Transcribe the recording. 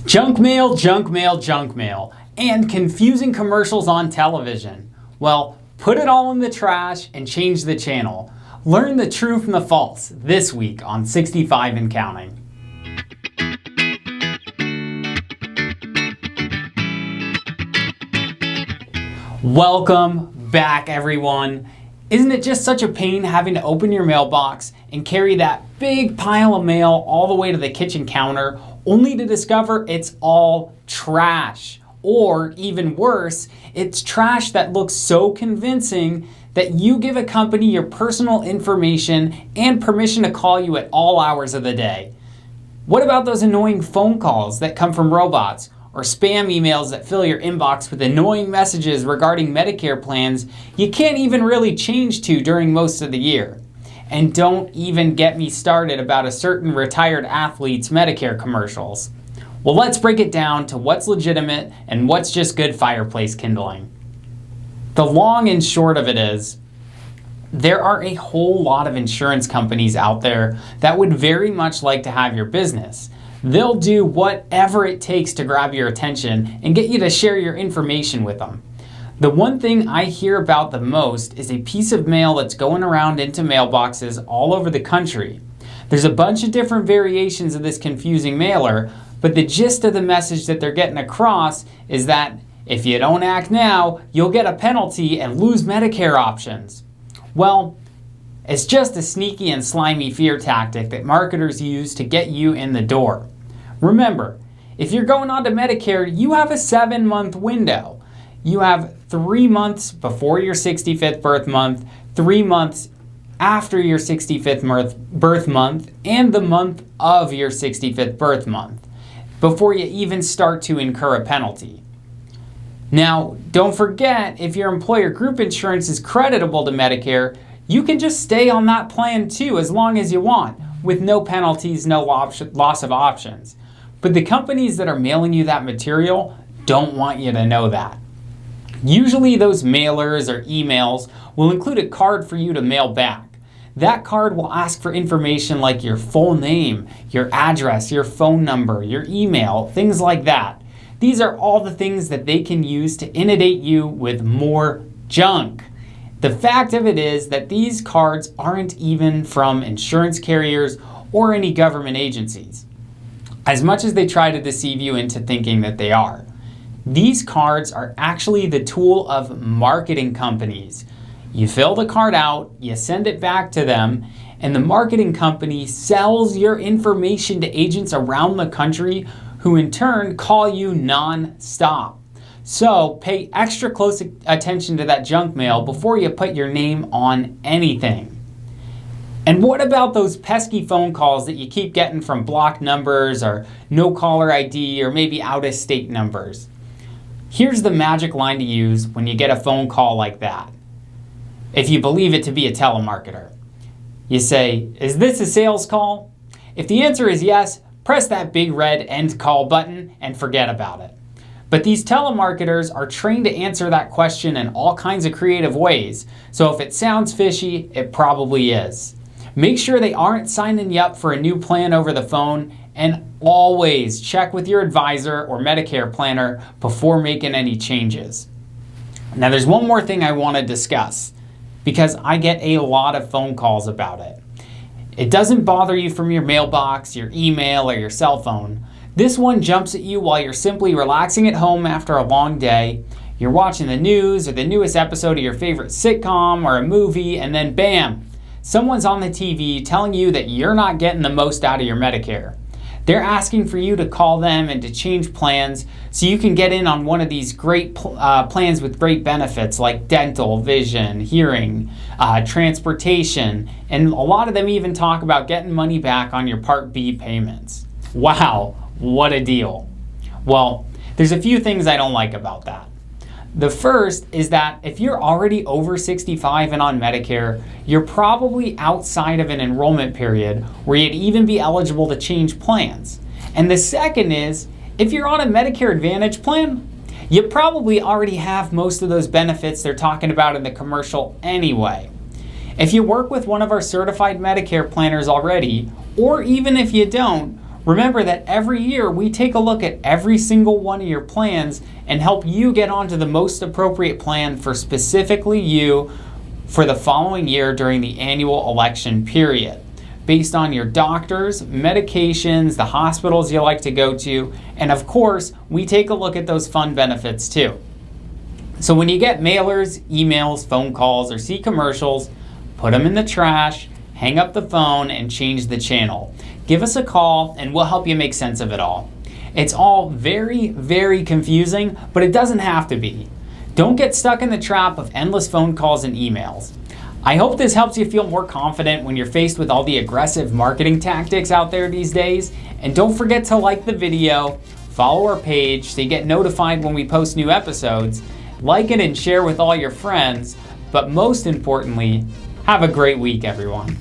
Junk mail, junk mail, junk mail, and confusing commercials on television. Well, put it all in the trash and change the channel. Learn the true from the false this week on 65 and Counting. Welcome back, everyone. Isn't it just such a pain having to open your mailbox and carry that big pile of mail all the way to the kitchen counter only to discover it's all trash? Or even worse, it's trash that looks so convincing that you give a company your personal information and permission to call you at all hours of the day. What about those annoying phone calls that come from robots? Or spam emails that fill your inbox with annoying messages regarding Medicare plans you can't even really change to during most of the year. And don't even get me started about a certain retired athlete's Medicare commercials. Well, let's break it down to what's legitimate and what's just good fireplace kindling. The long and short of it is, there are a whole lot of insurance companies out there that would very much like to have your business. They'll do whatever it takes to grab your attention and get you to share your information with them. The one thing I hear about the most is a piece of mail that's going around into mailboxes all over the country. There's a bunch of different variations of this confusing mailer, but the gist of the message that they're getting across is that if you don't act now, you'll get a penalty and lose Medicare options. Well, it's just a sneaky and slimy fear tactic that marketers use to get you in the door. Remember, if you're going on to Medicare, you have a 7-month window. You have 3 months before your 65th birth month, 3 months after your 65th birth month, and the month of your 65th birth month before you even start to incur a penalty. Now, don't forget, if your employer group insurance is creditable to Medicare, you can just stay on that plan too as long as you want, with no penalties, no loss of options. But the companies that are mailing you that material don't want you to know that. Usually those mailers or emails will include a card for you to mail back. That card will ask for information like your full name, your address, your phone number, your email, things like that. These are all the things that they can use to inundate you with more junk. The fact of it is that these cards aren't even from insurance carriers or any government agencies, as much as they try to deceive you into thinking that they are. These cards are actually the tool of marketing companies. You fill the card out, you send it back to them, and the marketing company sells your information to agents around the country who in turn call you non-stop. So pay extra close attention to that junk mail before you put your name on anything. And what about those pesky phone calls that you keep getting from blocked numbers or no caller ID or maybe out-of-state numbers? Here's the magic line to use when you get a phone call like that, if you believe it to be a telemarketer. You say, "Is this a sales call?" If the answer is yes, press that big red end call button and forget about it. But these telemarketers are trained to answer that question in all kinds of creative ways, so if it sounds fishy, it probably is. Make sure they aren't signing you up for a new plan over the phone, and always check with your advisor or Medicare planner before making any changes. Now there's one more thing I want to discuss, because I get a lot of phone calls about it. It doesn't bother you from your mailbox, your email, or your cell phone. This one jumps at you while you're simply relaxing at home after a long day. You're watching the news or the newest episode of your favorite sitcom or a movie, and then bam, someone's on the TV telling you that you're not getting the most out of your Medicare. They're asking for you to call them and to change plans so you can get in on one of these great plans with great benefits like dental, vision, hearing, transportation, and a lot of them even talk about getting money back on your Part B payments. Wow, what a deal. Well, there's a few things I don't like about that. The first is that if you're already over 65 and on Medicare, you're probably outside of an enrollment period where you'd even be eligible to change plans. And the second is, if you're on a Medicare Advantage plan, you probably already have most of those benefits they're talking about in the commercial anyway. If you work with one of our certified Medicare planners already, or even if you don't, Remember that every year we take a look at every single one of your plans and help you get onto the most appropriate plan for specifically you for the following year during the annual election period, based on your doctors, medications, the hospitals you like to go to, and of course, we take a look at those fun benefits too. So when you get mailers, emails, phone calls, or see commercials, put them in the trash, hang up the phone, and change the channel. Give us a call and we'll help you make sense of it all. It's all very, very confusing, but it doesn't have to be. Don't get stuck in the trap of endless phone calls and emails. I hope this helps you feel more confident when you're faced with all the aggressive marketing tactics out there these days. And don't forget to like the video, follow our page so you get notified when we post new episodes, like it and share with all your friends, but most importantly, have a great week, everyone.